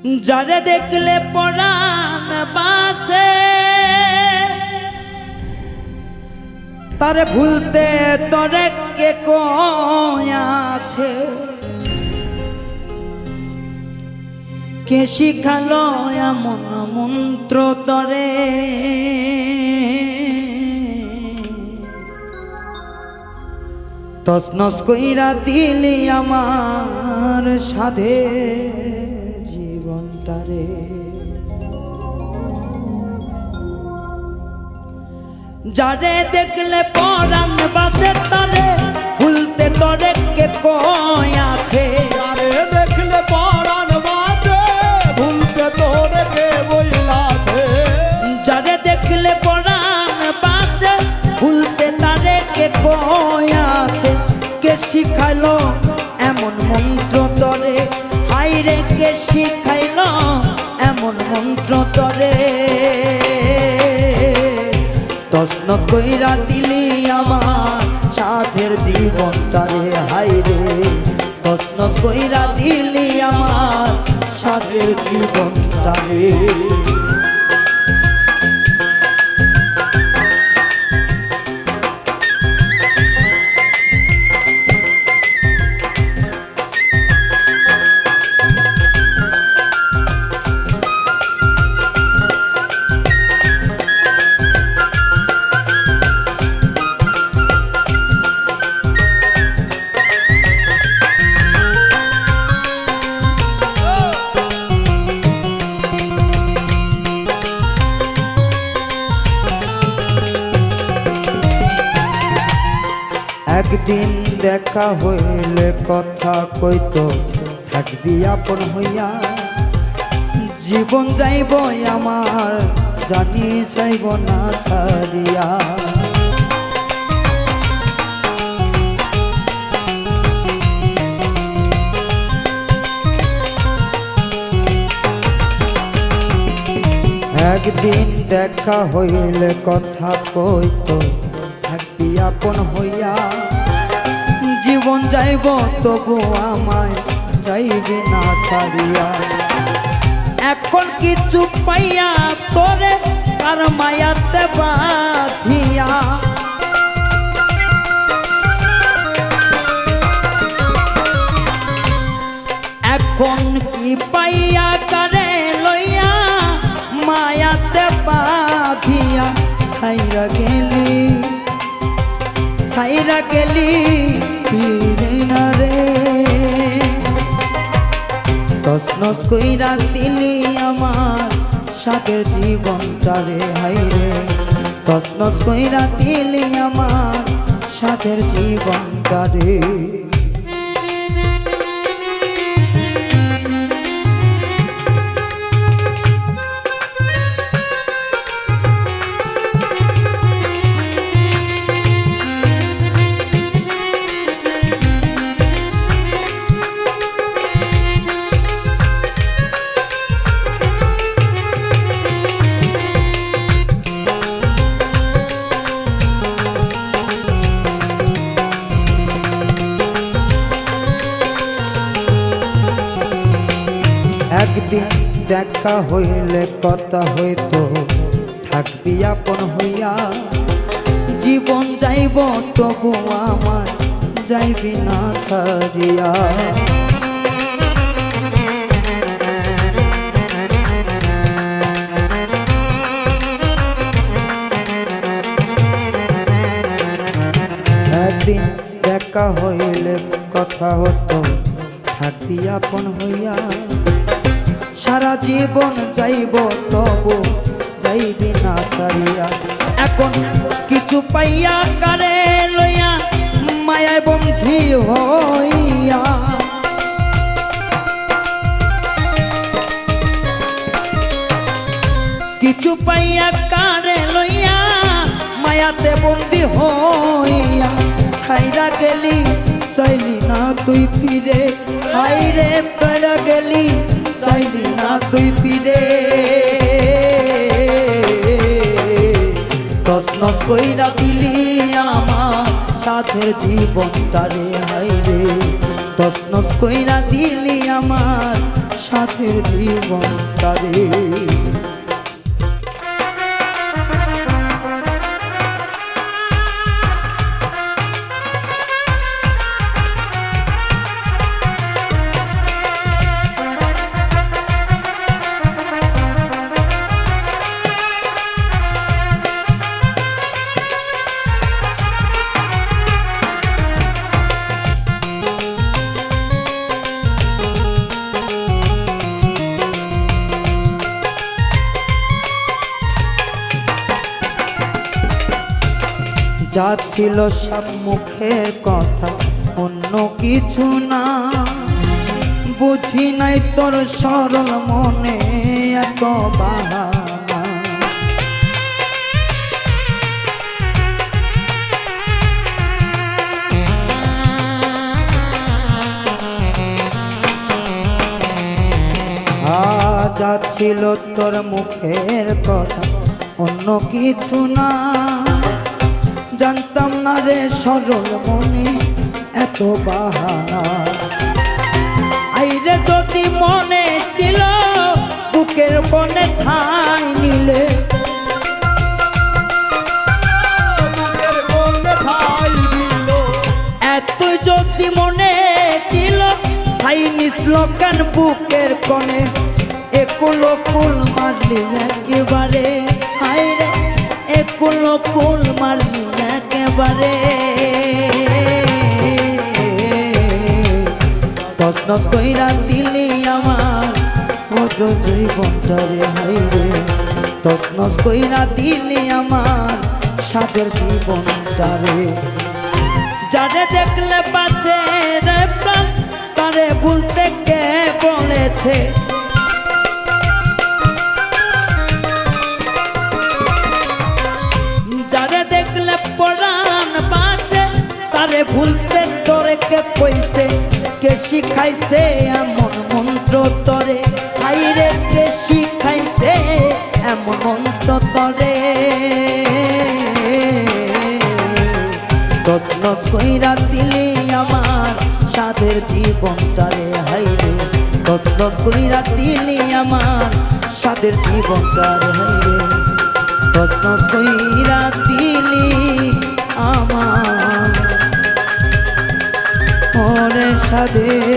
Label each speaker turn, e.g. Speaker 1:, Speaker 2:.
Speaker 1: যারে দেখলে পরাণ বাঁচে তারে ভুলতে তরে কে কয়াছে কে শিখালো এমন মন্ত্র তরে তছনছ কইরা দিলি আমার সাধে জীবনটারে যারে দেখলে পরাণ বাঁচে তারে ভুলতে তরে কে কয়াছে
Speaker 2: যারে দেখলে পরাণ বাঁচে ভুলতে তোরে কে বইলাছে
Speaker 1: যারে দেখলে পরাণ বাঁচে ভুলতে তারে কে কয়াছে কে শিখাইলো এমন মন্ত্র তরে হাইরে কে শিখাইলো এমন মন্ত্র তরে তছনছ কইরা দিলি আমার সাধের জীবনটারে হাইরে তছনছ কইরা দিলি আমার সাধের জীবনটারে একদিন দেখা হইলে কথা কইতো থাকবি আপন হইয়া জীবন যাইব আমার জানি যাইব না ছাড়িয়া একদিন দেখা হইলে কথা কইতো থাকবি আপন হইয়া জীবন যাইব তবু আমায় যাইবে না ছাড়িয়া এখন কিছু পাইয়া তোরে আর মায়াতে বাঁধিয়া এখন কি পাইয়া কারে লইয়া মায়াতে বাঁধিয়া ছাইরা গেলি ফিরে না রে তছনছ কইরা দিলি আমার সাধের জীবনটারে হাইরে তছনছ কইরা দিলি আমার সাধের জীবনটারে একদিন দেখা হইলে কথা হইতো থাকবি আপন হইয়া জীবন যাইব তবু আমায় যাইবি না ছাড়িয়া একদিন দেখা হইলে কথা হতো থাকবি আপন হইয়া সারা জীবন যাইব তবু যাইবি না ছাড়িয়া এখন কিছু পাইয়া কারে লইয়া মায়ায় বন্ধি হইয়া কিছু পাইয়া কারে লইয়া মায়াতে বন্ধি হইয়া ছাইরা গেলি চাইলি না তুই ফিরে হাইরে ছাইরা গেলি চাইলি না তুই ফিরে তছনছ কইরা দিলি আমার সাথের জীবনটারে হাইরে তছনছ কইরা দিলি আমার সাথের জীবনটারে। যা ছিল সব মুখের কথা, অন্য কিছু না। বুঝি নাই তোর সরল মনে এত বাহানা। যা ছিল তোর মুখের কথা, অন্য কিছু না। জানতাম না রে সরল মনে এত বাহানা। আইরে যদি মনে ছিল বুকের বনে ঠাই নিলে, এত যদি মনে ছিল ঠাই নিছিল কেন বুকের কোণে। একুল কুল মারলি একেবারে, হাইরে একুল কুল মারলি একেবারে। তসনস কইরা দিলি আমার পুরো জীবনটারে, হাইরে তসনস কইরা দিলি আমার সাদের জীবনটারে। যারে দেখলে বাঁচে রে প্রাণ, তারে ভুলতে কে বলেছে। যারে দেখলে পরাণ বাঁচে, তারে ভুলতে তোরে কে কইছে। কে শিখাইছে এমন মন্ত্র তরে, হাইরে কে শিখাইছে এমন মন্ত্র তরে। তসনস কইরা দিলি আমার সাদের জীবনটারে, হাইরে তসনস কইরা দিলি আমার সাদের জীবনটারে, হাইরে তসনস কইরা দিলি আমার ওরে সাদের